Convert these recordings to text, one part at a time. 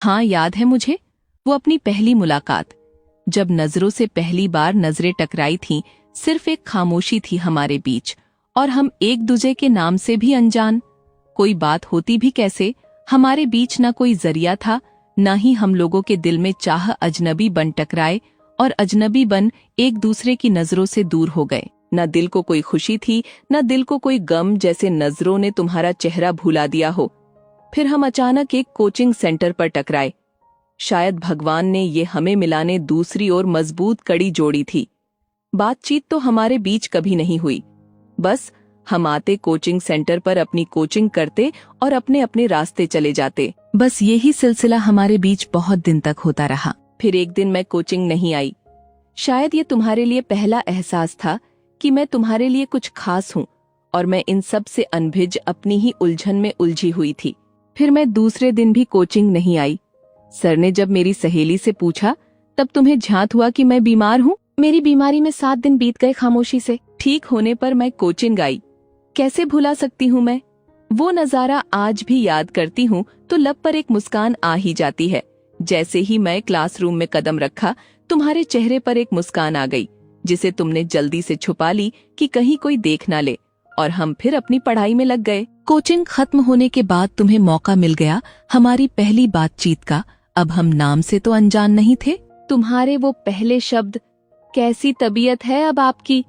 हाँ, याद है मुझे, वो अपनी पहली मुलाकात। जब नजरों से पहली बार नजरें टकराई थीं, सिर्फ एक खामोशी थी हमारे बीच, और हम एक दूसरे के नाम से भी अनजान। कोई बात होती भी कैसे, हमारे बीच ना कोई जरिया था, ना ही हम लोगों के दिल में चाह अजनबी बन टकराए और अजनबी बन एक दूसरे की नजरों से दूर हो गए। न दिल को कोई खुशी थी, न दिल को कोई गम, जैसे नजरों ने तुम्हारा चेहरा भुला दिया हो। फिर हम अचानक एक कोचिंग सेंटर पर टकराए। शायद भगवान ने ये हमें मिलाने दूसरी और मजबूत कड़ी जोड़ी थी। बातचीत तो हमारे बीच कभी नहीं हुई, बस हम आते कोचिंग सेंटर पर अपनी कोचिंग करते और अपने अपने रास्ते चले जाते। बस यही सिलसिला हमारे बीच बहुत दिन तक होता रहा। फिर एक दिन मैं कोचिंग नहीं आई। शायद ये तुम्हारे लिए पहला एहसास था कि मैं तुम्हारे लिए कुछ खास हूँ, और मैं इन सब से अनभिज अपनी ही उलझन में उलझी हुई थी। फिर मैं दूसरे दिन भी कोचिंग नहीं आई। सर ने जब मेरी सहेली से पूछा, तब तुम्हें झांत हुआ कि मैं बीमार हूँ। मेरी बीमारी में 7 दिन बीत गए खामोशी से। ठीक होने पर मैं कोचिंग आई। कैसे भुला सकती हूँ मैं वो नजारा। आज भी याद करती हूँ तो लब पर एक मुस्कान आ ही जाती है। जैसे ही मैं क्लासरूम में कदम रखा, तुम्हारे चेहरे पर एक मुस्कान आ गई, जिसे तुमने जल्दी से छुपा ली कि कहीं कोई देख ना ले, और हम फिर अपनी पढ़ाई में लग गए। कोचिंग खत्म होने के बाद तुम्हें मौका मिल गया हमारी पहली बातचीत का। अब हम नाम से तो अनजान नहीं थे। तुम्हारे वो पहले शब्द, कैसी तबीयत है अब आपकी?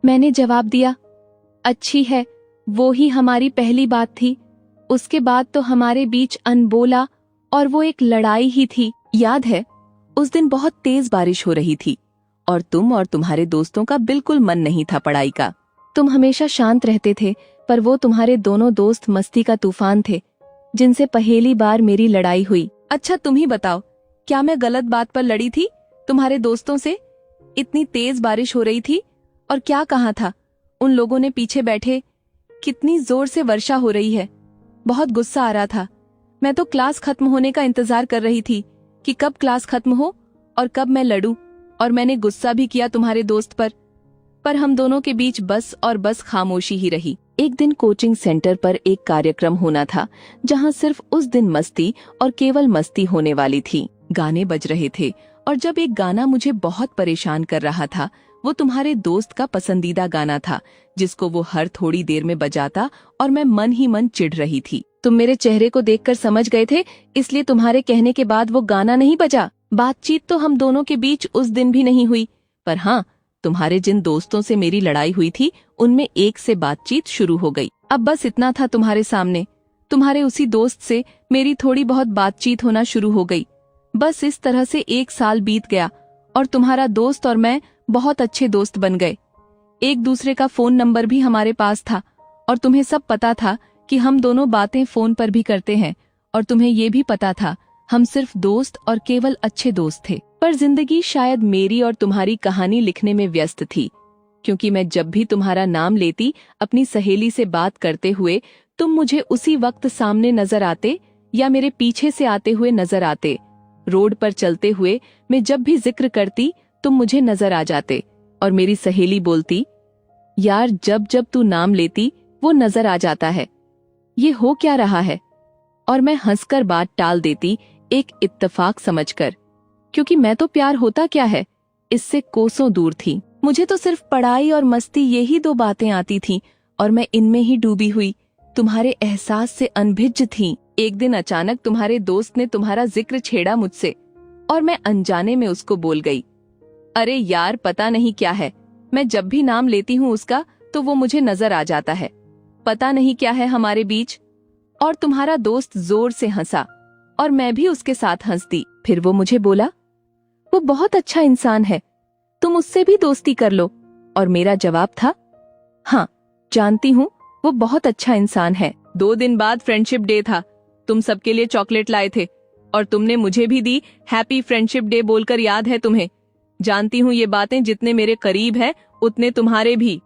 मैंने जवाब दिया, अच्छी है। वो ही हमारी पहली बात थी। उसके बाद तो हमारे बीच अनबोला और वो एक लड़ाई ही थी। याद है, उस दिन बहुत तेज बारिश हो रही थी और तुम और तुम्हारे दोस्तों का बिल्कुल मन नहीं था पढ़ाई का। तुम हमेशा शांत रहते थे, पर वो तुम्हारे दोनों दोस्त मस्ती का तूफान थे, जिनसे पहली बार मेरी लड़ाई हुई। अच्छा, तुम ही बताओ, क्या मैं गलत बात पर लड़ी थी तुम्हारे दोस्तों से? इतनी तेज बारिश हो रही थी, और क्या कहा था उन लोगों ने पीछे बैठे? कितनी जोर से वर्षा हो रही है। बहुत गुस्सा आ रहा था। मैं तो क्लास खत्म होने का इंतजार कर रही थी कि कब क्लास खत्म हो और कब मैं लड़ूं, और मैंने गुस्सा भी किया तुम्हारे दोस्त पर हम दोनों के बीच बस और बस खामोशी ही रही। एक दिन कोचिंग सेंटर पर एक कार्यक्रम होना था, जहां सिर्फ उस दिन मस्ती और केवल मस्ती होने वाली थी। गाने बज रहे थे, और जब एक गाना मुझे बहुत परेशान कर रहा था, वो तुम्हारे दोस्त का पसंदीदा गाना था, जिसको वो हर थोड़ी देर में बजाता, और मैं मन ही मन चिढ़ रही थी। तुम मेरे चेहरे को देखकर समझ गए थे, इसलिए तुम्हारे कहने के बाद वो गाना नहीं बजा। बातचीत तो हम दोनों के बीच उस दिन भी नहीं हुई, पर हाँ, तुम्हारे जिन दोस्तों से मेरी लड़ाई हुई थी, उनमें एक से बातचीत शुरू हो गई। अब बस इतना था तुम्हारे सामने। तुम्हारे उसी दोस्त से मेरी थोड़ी बहुत बातचीत होना शुरू हो गई। बस इस तरह से 1 साल बीत गया, और तुम्हारा दोस्त और मैं बहुत अच्छे दोस्त बन गए। एक दूसरे का फोन नंबर भी हमारे पास था, और तुम्हें सब पता था कि हम दोनों बातें फोन पर भी करते हैं, और तुम्हें ये भी पता था हम सिर्फ दोस्त और केवल अच्छे दोस्त थे। पर जिंदगी शायद मेरी और तुम्हारी कहानी लिखने में व्यस्त थी, क्योंकि मैं जब भी तुम्हारा नाम लेती अपनी सहेली से बात करते हुए, तुम मुझे उसी वक्त सामने नजर आते या मेरे पीछे से आते हुए नजर आते। रोड पर चलते हुए मैं जब भी जिक्र करती, तुम मुझे नजर आ जाते, और मेरी सहेली बोलती, यार जब जब तू नाम लेती वो नजर आ जाता है, ये हो क्या रहा है? और मैं हंसकर बात टाल देती, एक इत्तेफाक समझकर, क्योंकि मैं तो प्यार होता क्या है इससे कोसों दूर थी। मुझे तो सिर्फ पढ़ाई और मस्ती, यही 2 बातें आती थीं, और मैं इनमें ही डूबी हुई तुम्हारे एहसास से अनभिज्ज थी। एक दिन अचानक तुम्हारे दोस्त ने तुम्हारा जिक्र छेड़ा मुझसे, और मैं अनजाने में उसको बोल गई, अरे यार पता नहीं क्या है, मैं जब भी नाम लेती हूँ उसका तो वो मुझे नजर आ जाता है। पता नहीं क्या है हमारे बीच। और तुम्हारा दोस्त जोर से हंसा, और मैं भी उसके साथ हंस दी। फिर वो मुझे बोला, वो बहुत अच्छा इंसान है, तुम उससे भी दोस्ती कर लो। और मेरा जवाब था, हाँ जानती हूँ, वो बहुत अच्छा इंसान है। 2 दिन बाद फ्रेंडशिप डे था। तुम सबके लिए चॉकलेट लाए थे, और तुमने मुझे भी दी, हैप्पी फ्रेंडशिप डे बोलकर, याद है तुम्हें? जानती हूँ ये बातें जितने मेरे करीब है उतने तुम्हारे भी।